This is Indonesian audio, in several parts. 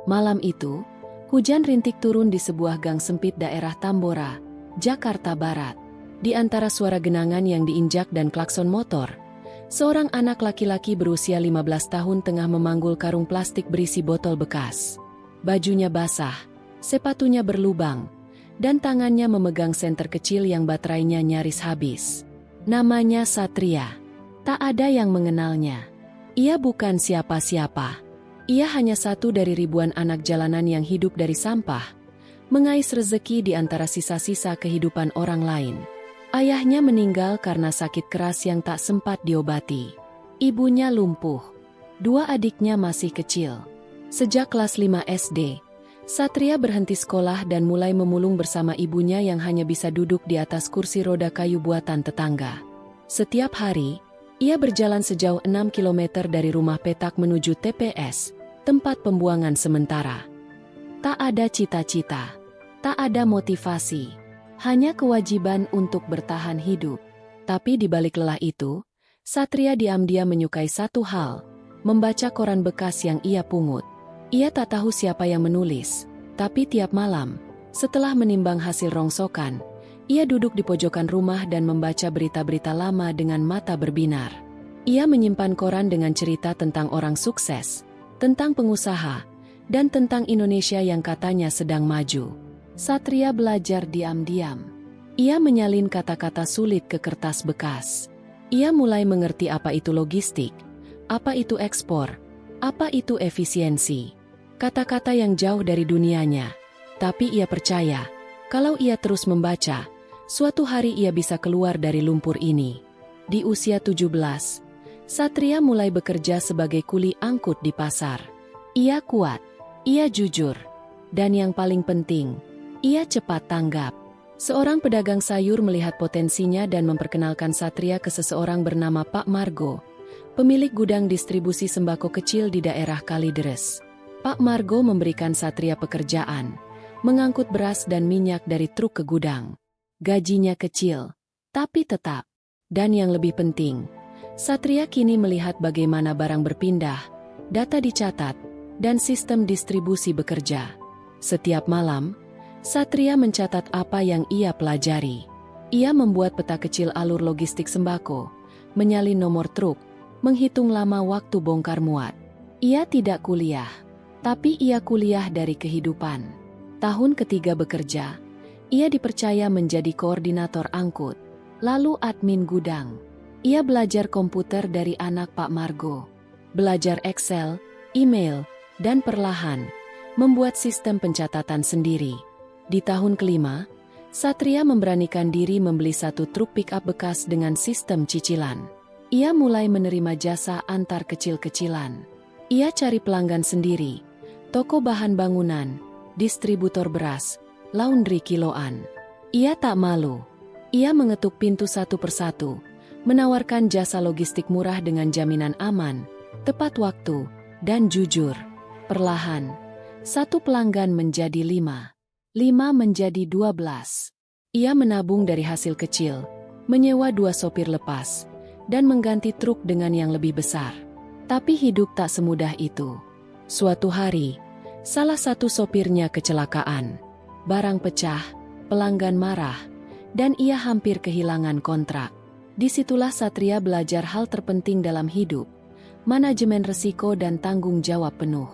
Malam itu, hujan rintik turun di sebuah gang sempit daerah Tambora, Jakarta Barat. Di antara suara genangan yang diinjak dan klakson motor, seorang anak laki-laki berusia 15 tahun tengah memanggul karung plastik berisi botol bekas. Bajunya basah, sepatunya berlubang, dan tangannya memegang senter kecil yang baterainya nyaris habis. Namanya Satria. Tak ada yang mengenalnya. Ia bukan siapa-siapa. Ia hanya satu dari ribuan anak jalanan yang hidup dari sampah, mengais rezeki di antara sisa-sisa kehidupan orang lain. Ayahnya meninggal karena sakit keras yang tak sempat diobati. Ibunya lumpuh. Dua adiknya masih kecil. Sejak kelas 5 SD, Satria berhenti sekolah dan mulai memulung bersama ibunya yang hanya bisa duduk di atas kursi roda kayu buatan tetangga. Setiap hari, ia berjalan sejauh 6 km dari rumah petak menuju TPS, tempat pembuangan sementara. Tak ada cita-cita, tak ada motivasi. Hanya kewajiban untuk bertahan hidup. Tapi di balik lelah itu, Satria diam-diam menyukai satu hal, membaca koran bekas yang ia pungut. Ia tak tahu siapa yang menulis, tapi tiap malam, setelah menimbang hasil rongsokan, ia duduk di pojokan rumah dan membaca berita-berita lama dengan mata berbinar. Ia menyimpan koran dengan cerita tentang orang sukses, tentang pengusaha, dan tentang Indonesia yang katanya sedang maju. Satria belajar diam-diam. Ia menyalin kata-kata sulit ke kertas bekas. Ia mulai mengerti apa itu logistik, apa itu ekspor, apa itu efisiensi. Kata-kata yang jauh dari dunianya. Tapi ia percaya, kalau ia terus membaca, suatu hari ia bisa keluar dari lumpur ini. Di usia 17, Satria mulai bekerja sebagai kuli angkut di pasar. Ia kuat, ia jujur, dan yang paling penting, ia cepat tanggap. Seorang pedagang sayur melihat potensinya dan memperkenalkan Satria ke seseorang bernama Pak Margo, pemilik gudang distribusi sembako kecil di daerah Kalideres. Pak Margo memberikan Satria pekerjaan, mengangkut beras dan minyak dari truk ke gudang. Gajinya kecil, tapi tetap. Dan yang lebih penting, Satria kini melihat bagaimana barang berpindah, data dicatat, dan sistem distribusi bekerja. Setiap malam, Satria mencatat apa yang ia pelajari. Ia membuat peta kecil alur logistik sembako, menyalin nomor truk, menghitung lama waktu bongkar muat. Ia tidak kuliah, tapi ia kuliah dari kehidupan. Tahun ketiga bekerja, ia dipercaya menjadi koordinator angkut, lalu admin gudang. Ia belajar komputer dari anak Pak Margo, belajar Excel, email, dan perlahan membuat sistem pencatatan sendiri. Di tahun kelima, Satria memberanikan diri membeli satu truk pick-up bekas dengan sistem cicilan. Ia mulai menerima jasa antar kecil-kecilan. Ia cari pelanggan sendiri, toko bahan bangunan, distributor beras, laundry kiloan. Ia tak malu. Ia mengetuk pintu satu persatu, menawarkan jasa logistik murah dengan jaminan aman, tepat waktu, dan jujur. Perlahan, satu pelanggan menjadi 5. 5 menjadi 12. Ia menabung dari hasil kecil, menyewa 2 sopir lepas, dan mengganti truk dengan yang lebih besar. Tapi hidup tak semudah itu. Suatu hari, salah satu sopirnya kecelakaan. Barang pecah, pelanggan marah, dan ia hampir kehilangan kontrak. Disitulah Satria belajar hal terpenting dalam hidup, manajemen resiko dan tanggung jawab penuh.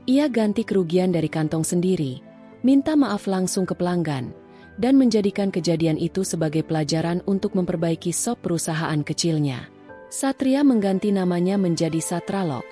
Ia ganti kerugian dari kantong sendiri, minta maaf langsung ke pelanggan, dan menjadikan kejadian itu sebagai pelajaran untuk memperbaiki sop perusahaan kecilnya. Satria mengganti namanya menjadi Satralog,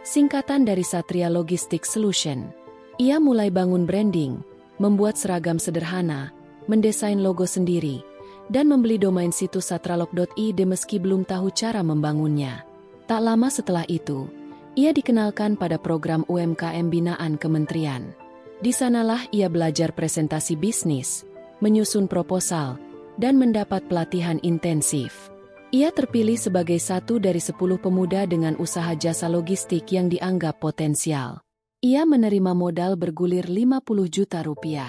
singkatan dari Satria Logistic Solution. Ia mulai bangun branding, membuat seragam sederhana, mendesain logo sendiri, dan membeli domain situs satralog.id meski belum tahu cara membangunnya. Tak lama setelah itu, ia dikenalkan pada program UMKM binaan kementerian. Di sanalah ia belajar presentasi bisnis, menyusun proposal, dan mendapat pelatihan intensif. Ia terpilih sebagai satu dari 10 pemuda dengan usaha jasa logistik yang dianggap potensial. Ia menerima modal bergulir 50 juta rupiah.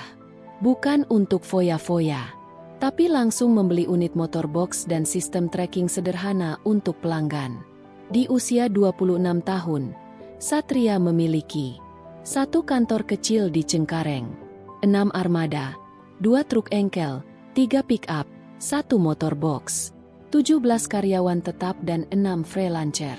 Bukan untuk foya-foya, tapi langsung membeli unit motor box dan sistem tracking sederhana untuk pelanggan. Di usia 26 tahun, Satria memiliki 1 kantor kecil di Cengkareng, 6 armada, 2 truk engkel, 3 pick-up, 1 motor box, 17 karyawan tetap dan 6 freelancer.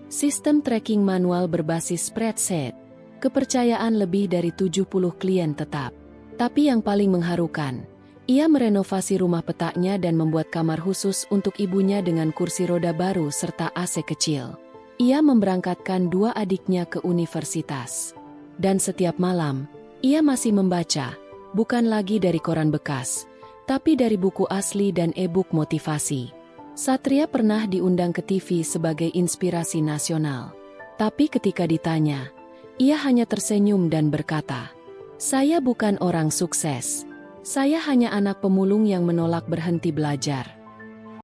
Sistem tracking manual berbasis spreadsheet, kepercayaan lebih dari 70 klien tetap. Tapi yang paling mengharukan, ia merenovasi rumah petaknya dan membuat kamar khusus untuk ibunya dengan kursi roda baru serta AC kecil. Ia memberangkatkan 2 adiknya ke universitas. Dan setiap malam, ia masih membaca, bukan lagi dari koran bekas, tapi dari buku asli dan e-book motivasi. Satria pernah diundang ke TV sebagai inspirasi nasional. Tapi ketika ditanya, ia hanya tersenyum dan berkata, "Saya bukan orang sukses. Saya hanya anak pemulung yang menolak berhenti belajar."